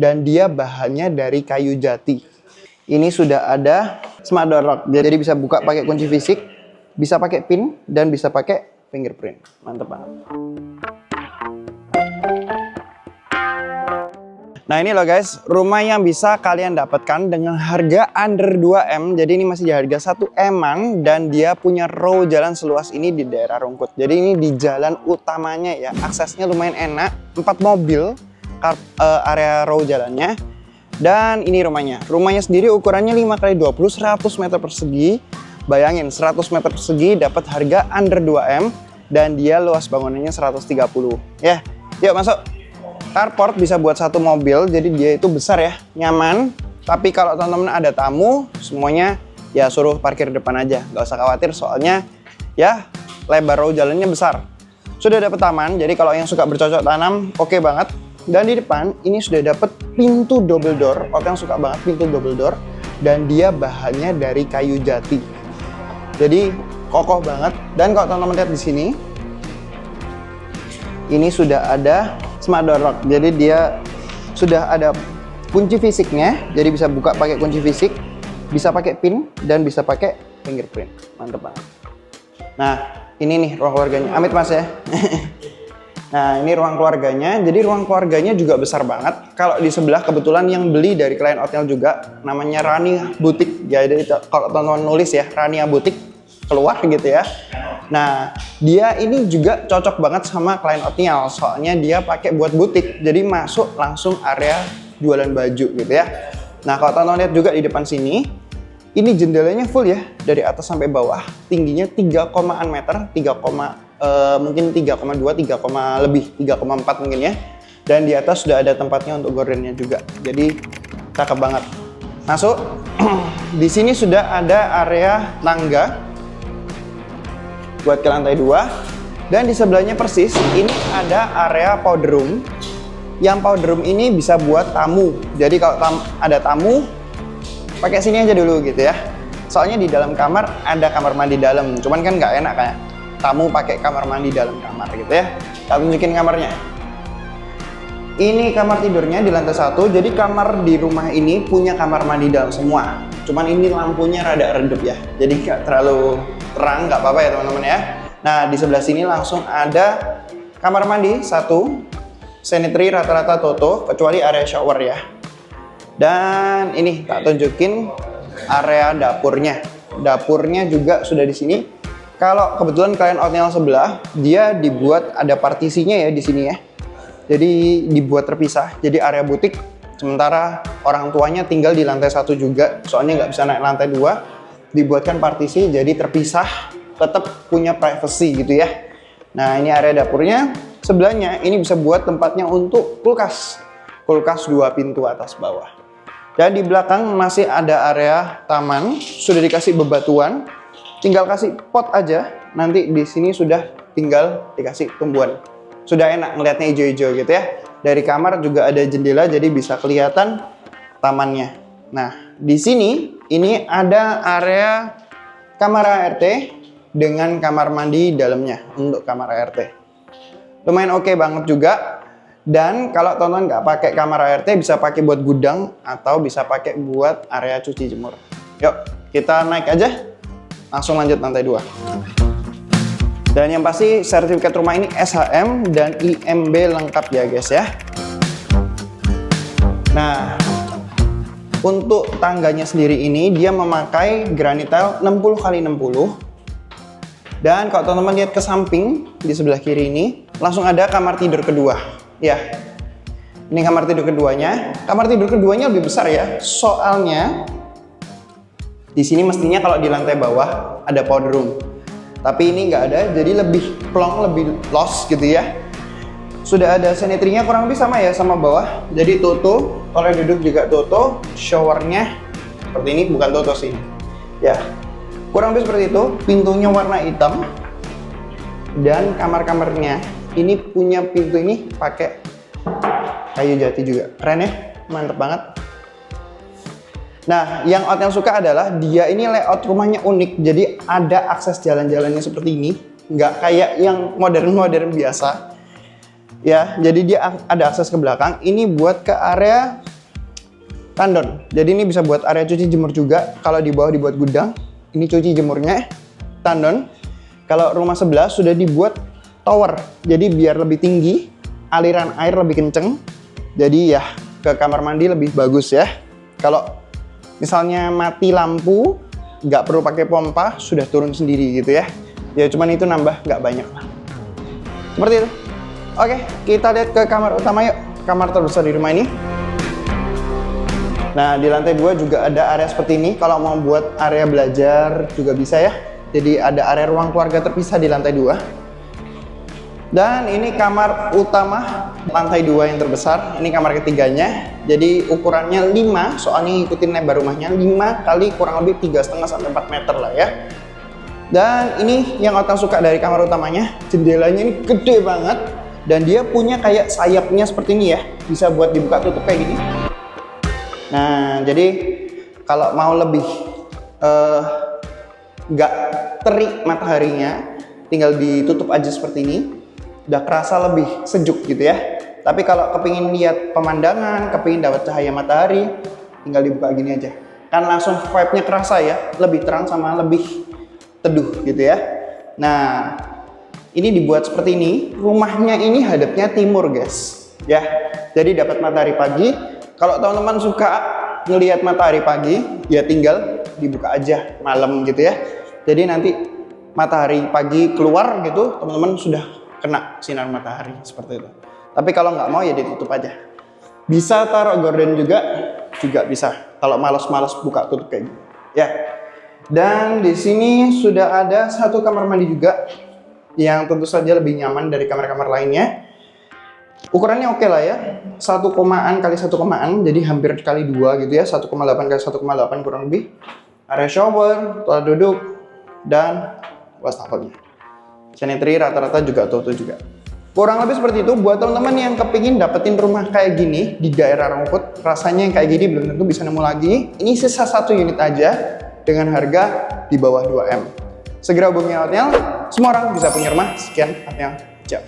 dan dia bahannya dari kayu jati. Ini sudah ada smart door lock, jadi bisa buka pakai kunci fisik, bisa pakai pin, dan bisa pakai fingerprint. Mantep banget. Nah ini loh guys, rumah yang bisa kalian dapatkan dengan harga under 2M. Jadi ini masih di harga 1M-an dan dia punya row jalan seluas ini di daerah Rungkut. Jadi ini di jalan utamanya ya, aksesnya lumayan enak, 4 mobil area row jalannya. Dan ini rumahnya. Rumahnya sendiri ukurannya 5x20, 100 meter persegi. Bayangin 100 meter persegi dapat harga under 2M dan dia luas bangunannya 130. Ya, yuk masuk. Carport bisa buat satu mobil, jadi dia itu besar ya, nyaman. Tapi kalau teman-teman ada tamu, semuanya ya suruh parkir depan aja, nggak usah khawatir soalnya ya lebar row jalannya besar. Sudah dapat taman, jadi kalau yang suka bercocok tanam, oke banget. Dan di depan ini sudah dapat pintu double door, orang suka banget pintu double door, dan dia bahannya dari kayu jati. Jadi kokoh banget. Dan kalau teman-teman lihat di sini, ini sudah ada smart door lock, jadi dia sudah ada kunci fisiknya, jadi bisa buka pakai kunci fisik, bisa pakai pin, dan bisa pakai fingerprint. Mantep banget. Nah ini nih ruang keluarganya, amit mas ya. Nah ini ruang keluarganya, jadi ruang keluarganya juga besar banget. Kalau di sebelah kebetulan yang beli dari klien hotel juga, namanya Rania Boutique. Jadi kalau teman-teman nulis ya Rania Boutique keluar gitu ya. Nah, dia ini juga cocok banget sama klien hotel, soalnya dia pakai buat butik, jadi masuk langsung area jualan baju gitu ya. Nah, kalau teman-teman lihat juga di depan sini, ini jendelanya full ya, dari atas sampai bawah, tingginya 3,an meter, mungkin 3,2, 3, lebih, 3,4 mungkin ya. Dan di atas sudah ada tempatnya untuk gordennya juga, jadi cakep banget. Masuk, di sini sudah ada area tangga buat ke lantai 2, dan di sebelahnya persis ini ada area powder room. Yang powder room ini bisa buat tamu, jadi kalau ada tamu pakai sini aja dulu gitu ya, soalnya di dalam kamar ada kamar mandi dalam, cuman kan nggak enak kayak tamu pakai kamar mandi dalam kamar gitu ya. Kita tunjukin kamarnya. Ini kamar tidurnya di lantai 1, jadi kamar di rumah ini punya kamar mandi dalam semua, cuman ini lampunya rada redup ya, jadi nggak terlalu terang, nggak apa-apa ya teman-teman ya. Nah di sebelah sini langsung ada kamar mandi 1, sanitary rata-rata toto kecuali area shower ya. Dan ini tak tunjukin area dapurnya. Dapurnya juga sudah di sini. Kalau kebetulan kalian hotel sebelah, dia dibuat ada partisinya ya di sini ya. Jadi dibuat terpisah. Jadi area butik. Sementara orang tuanya tinggal di lantai 1 juga. Soalnya nggak bisa naik lantai 2. Dibuatkan partisi jadi terpisah, tetap punya privacy gitu ya. Nah ini area dapurnya. Sebelahnya ini bisa buat tempatnya untuk kulkas. Kulkas 2 pintu atas bawah. Dan di belakang masih ada area taman, sudah dikasih bebatuan, tinggal kasih pot aja. Nanti di sini sudah tinggal dikasih tumbuhan. Sudah enak ngelihatnya hijau-hijau gitu ya. Dari kamar juga ada jendela jadi bisa kelihatan tamannya. Nah, di sini ini ada area kamar ART dengan kamar mandi dalamnya untuk kamar ART. Lumayan oke banget juga. Dan kalau teman-teman nggak pakai kamar ART bisa pakai buat gudang atau bisa pakai buat area cuci jemur. Yuk, kita naik aja. Langsung lanjut lantai 2. Dan yang pasti sertifikat rumah ini SHM dan IMB lengkap ya guys ya. Nah, untuk tangganya sendiri ini dia memakai granit tile 60x60. Dan kalau teman-teman lihat ke samping di sebelah kiri ini langsung ada kamar tidur kedua. Ya, ini kamar tidur keduanya. Kamar tidur keduanya lebih besar ya. Soalnya di sini mestinya kalau di lantai bawah ada powder room. Tapi ini nggak ada, jadi lebih plong, lebih los gitu ya. Sudah ada sanitary-nya kurang lebih sama ya sama bawah. Jadi toto, toilet duduk juga toto, showernya seperti ini, bukan toto sih. Ya, kurang lebih seperti itu. Pintunya warna hitam. Dan kamar-kamarnya ini punya pintu ini pakai kayu jati juga. Keren ya, mantep banget. Nah, yang hotel suka adalah dia ini layout rumahnya unik. Jadi ada akses jalan-jalannya seperti ini, nggak kayak yang modern-modern biasa. Ya, jadi dia ada akses ke belakang. Ini buat ke area tandon. Jadi ini bisa buat area cuci jemur juga. Kalau di bawah dibuat gudang, ini cuci jemurnya tandon. Kalau rumah sebelah sudah dibuat tower. Jadi biar lebih tinggi, aliran air lebih kenceng. Jadi ya ke kamar mandi lebih bagus ya. Kalau misalnya mati lampu, nggak perlu pakai pompa, sudah turun sendiri gitu ya. Ya cuman itu nambah nggak banyak lah. Seperti itu. Oke, kita lihat ke kamar utama yuk. Kamar terbesar di rumah ini. Nah, di lantai 2 juga ada area seperti ini. Kalau mau buat area belajar juga bisa ya. Jadi ada area ruang keluarga terpisah di lantai 2. Dan ini kamar utama lantai 2 yang terbesar. Ini kamar ketiganya. Jadi ukurannya 5, soalnya ngikutin lebar rumahnya 5 kali kurang lebih 3,5 sampai 4 meter lah ya. Dan ini yang Otang suka dari kamar utamanya. Jendelanya ini gede banget. Dan dia punya kayak sayapnya seperti ini ya. Bisa buat dibuka tutup kayak gini. Nah, jadi kalau mau lebih nggak terik mataharinya, tinggal ditutup aja seperti ini. Udah kerasa lebih sejuk gitu ya. Tapi kalau kepingin lihat pemandangan, kepingin dapat cahaya matahari, tinggal dibuka gini aja. Kan langsung vibe-nya kerasa ya. Lebih terang sama lebih teduh gitu ya. Nah, ini dibuat seperti ini. Rumahnya ini hadapnya timur guys ya. Jadi dapat matahari pagi. Kalau teman-teman suka ngelihat matahari pagi, ya tinggal dibuka aja malam gitu ya. Jadi nanti matahari pagi keluar gitu, teman-teman sudah kena sinar matahari seperti itu. Tapi kalau nggak mau ya ditutup aja. Bisa taruh gorden juga bisa. Kalau malas-malas buka tutup kayak gitu ya. Dan di sini sudah ada satu kamar mandi juga yang tentu saja lebih nyaman dari kamar-kamar lainnya. Ukurannya oke lah ya, 1 komaan kali 1 komaan, jadi hampir kali 2 gitu ya, 1,8 kali 1,8 kurang lebih. Area shower, toilet duduk, dan wastafelnya. Sanitary rata-rata juga auto juga. Kurang lebih seperti itu. Buat teman-teman yang kepingin dapetin rumah kayak gini di daerah Rungkut, rasanya yang kayak gini belum tentu bisa nemu lagi. Ini sisa 1 unit aja dengan harga di bawah 2M. Segera hubungi Hotmail, semua orang bisa punya rumah. Sekian, Hotmail, ciao.